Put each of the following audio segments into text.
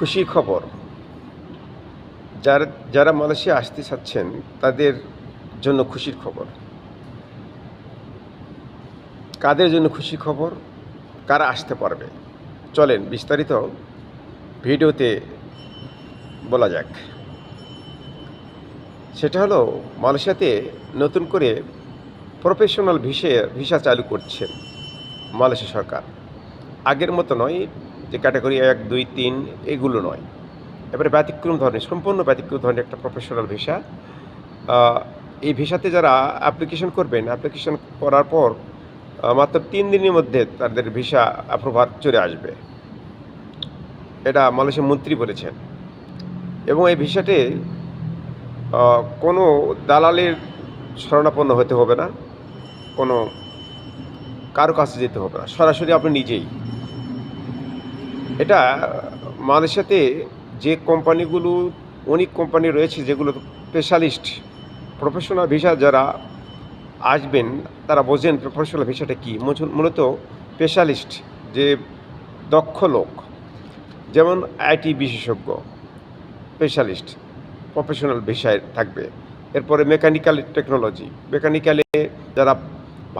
খুশির খবর, যারা যারা মালয়েশিয়া আসতে চাচ্ছেন তাদের জন্য খুশির খবর। কাদের জন্য খুশির খবর, কারা আসতে পারবে, চলেন বিস্তারিত ভিডিওতে বলা যাক। সেটা হলো, মালয়েশিয়াতে নতুন করে প্রফেশনাল ভিসা চালু করছেন মালয়েশিয়া সরকার। আগের মতো নয় যে ক্যাটাগরি 1, 2, 3 এগুলো নয়। এবারে ব্যতিক্রম ধরনের, সম্পূর্ণ ব্যতিক্রম ধরনের একটা প্রফেশনাল ভিসা। এই ভিসাতে যারা অ্যাপ্লিকেশন করবেন, অ্যাপ্লিকেশন করার পর মাত্র 3 দিনের মধ্যে তাদের ভিসা অ্যাপ্রুভাল চলে আসবে। এটা মালয়েশিয়ার মন্ত্রী বলেছেন। এবং এই ভিসাতে কোনো দালালের শরণাপন্ন হতে হবে না, কোনো কারো কাছে যেতে হবে না, সরাসরি আপনি নিজেই। এটা মালয়েশিয়াতে যে কোম্পানিগুলো, অনেক কোম্পানি রয়েছে যেগুলো স্পেশালিস্ট প্রফেশনাল ভিসা যারা আসবেন তারা বোঝেন প্রফেশনাল ভিসাটা কী। মূলত স্পেশালিস্ট, যে দক্ষ লোক, যেমন আইটি বিশেষজ্ঞ, স্পেশালিস্ট প্রফেশনাল ভিসায় থাকবে। এরপরে মেকানিক্যাল টেকনোলজি, মেকানিক্যালে যারা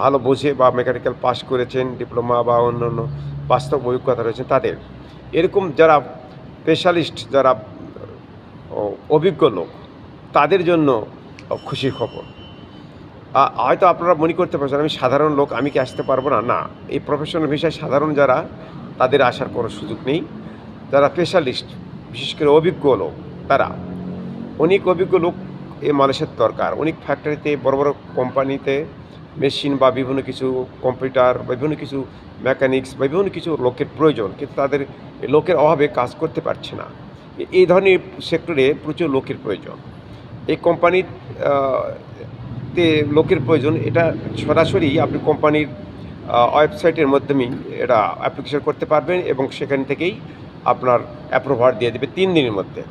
ভালো বোঝে বা মেকানিক্যাল পাস করেছেন, ডিপ্লোমা বা অন্যান্য বাস্তব অভিজ্ঞতা রয়েছে তাদের। এরকম যারা স্পেশালিস্ট, যারা অভিজ্ঞ লোক, তাদের জন্য খুশির খবর। হয়তো আপনারা মনে করতে পারছেন আমি সাধারণ লোক, আমি কি আসতে পারবো না? না, এই প্রফেশনাল ভিসায় সাধারণ যারা, তাদের আসার কোনো সুযোগ নেই। যারা স্পেশালিস্ট, বিশেষ করে অভিজ্ঞ লোক, তারা, অনেক অভিজ্ঞ লোক এই মালয়েশিয়ার দরকার। অনেক ফ্যাক্টরিতে, বড় বড় কোম্পানিতে মেশিন বা বিভিন্ন কিছু কম্পিউটার বা বিভিন্ন কিছু মেকানিক্স বা বিভিন্ন কিছু লোকের প্রয়োজন, কিন্তু তাদের লোকের অভাবে কাজ করতে পারছে না। এই ধরনের সেক্টরে প্রচুর লোকের প্রয়োজন। এই কোম্পানির তে লোকের প্রয়োজন। এটা সরাসরি আপনি কোম্পানির ওয়েবসাইটের মাধ্যমেই এটা অ্যাপ্লিকেশন করতে পারবেন এবং সেখান থেকেই আপনার অ্যাপ্রুভাল দিয়ে দেবে 3 দিনের মধ্যে।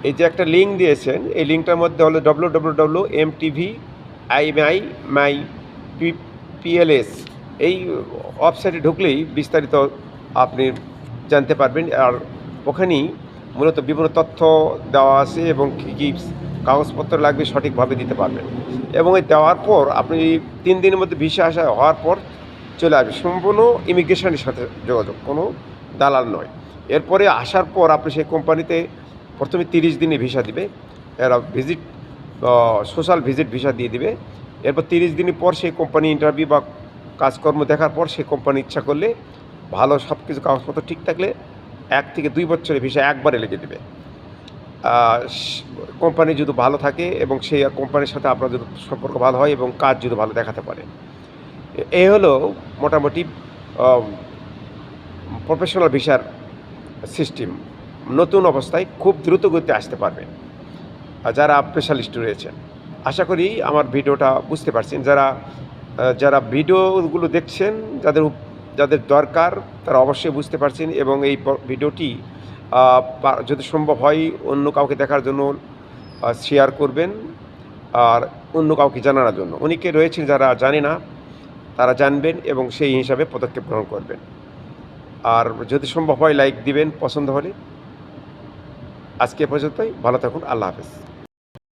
এই যে একটা লিঙ্ক দিয়েছেন, এই লিঙ্কটার মধ্যে হলো www.mtv.my.pls, এই ওয়েবসাইটে ঢুকলেই বিস্তারিত আপনি জানতে পারবেন। আর ওখানেই মূলত বিভিন্ন তথ্য দেওয়া আছে এবং কী কী কাগজপত্র লাগবে সঠিকভাবে দিতে পারবেন। এবং এই দেওয়ার পর আপনি 3 দিনের মধ্যে ভিসা হওয়ার পর চলে আসবে। সম্পূর্ণ ইমিগ্রেশনের সাথে যোগাযোগ, কোনো দালাল নয়। এরপরে আসার পর আপনি সেই কোম্পানিতে প্রথমে 30 দিনে ভিসা দিবে, এরা সোশ্যাল ভিজিট ভিসা দিয়ে দিবে। এরপর 30 দিনের পর সেই কোম্পানি ইন্টারভিউ বা কাজকর্ম দেখার পর সেই কোম্পানি ইচ্ছা করলে, ভালো সব কিছু কাগজপত্র ঠিক থাকলে 1 থেকে 2 বছরের ভিসা একবারে লেগে দেবে। কোম্পানি যদি ভালো থাকে এবং সেই কোম্পানির সাথে আপনার যদি সম্পর্ক ভালো হয় এবং কাজ যদি ভালো দেখাতে পারে। এই হলো মোটামুটি প্রফেশনাল ভিসার সিস্টেম। নতুন অবস্থায় খুব দ্রুত গতিতে আসতে পারবেন যারা স্পেশালিস্ট রয়েছেন। আশা করি আমার ভিডিওটা বুঝতে পারছেন। যারা ভিডিওগুলো দেখছেন, যাদের দরকার, তারা অবশ্যই বুঝতে পারছেন। এবং এই ভিডিওটি যদি সম্ভব হয় অন্য কাউকে দেখার জন্য শেয়ার করবেন, আর অন্য কাউকে জানানোর জন্য। অনেকে রয়েছেন যারা জানে না, তারা জানবেন এবং সেই হিসাবে পদক্ষেপ গ্রহণ করবেন। আর যদি সম্ভব হয় লাইক দিবেন পছন্দ হলে। আজকে এ পর্যন্তই, ভালো থাকুন, আল্লাহ হাফেজ।